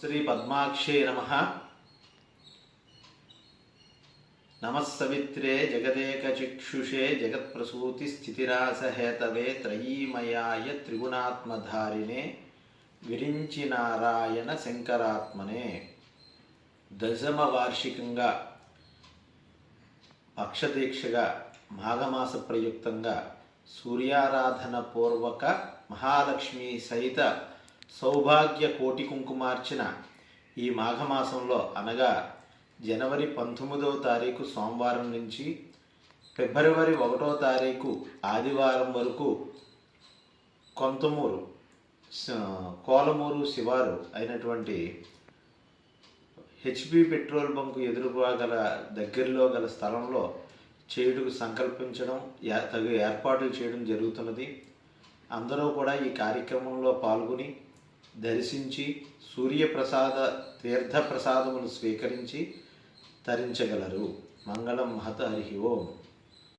श्री पद्माक्षे नमः। नमः सवित्रे जगदेकचिक्षुषे जगत्प्रसूतिस्थितिरासहेतवे त्रयीमयाय त्रिगुणात्मधारिणे विरिंचि नारायण शंकरात्मने दशम वार्षिकंगा पक्षदीक्षगा माघमास प्रयुक्तंगा सूर्याराधन पूर्वक महालक्ष्मी सहित సౌభాగ్య కోటి కుంకుమార్చన ఈ మాఘమాసంలో అనగా జనవరి 19వ తారీఖు సోమవారం నుంచి ఫిబ్రవరి 1వ తారీఖు ఆదివారం వరకు కొంతమూరు కోలమూరు శివారు అయినటువంటి హెచ్పి పెట్రోల్ బంకు ఎదురుగా గల దగ్గరలో గల స్థలంలో చేయుటకు సంకల్పించడం తగు ఏర్పాట్లు చేయడం జరుగుతున్నది. అందరూ కూడా ఈ కార్యక్రమంలో పాల్గొని దర్శించి సూర్యప్రసాద తీర్థప్రసాదములు స్వీకరించి తరించగలరు. మంగళం మహత హరి ఓం.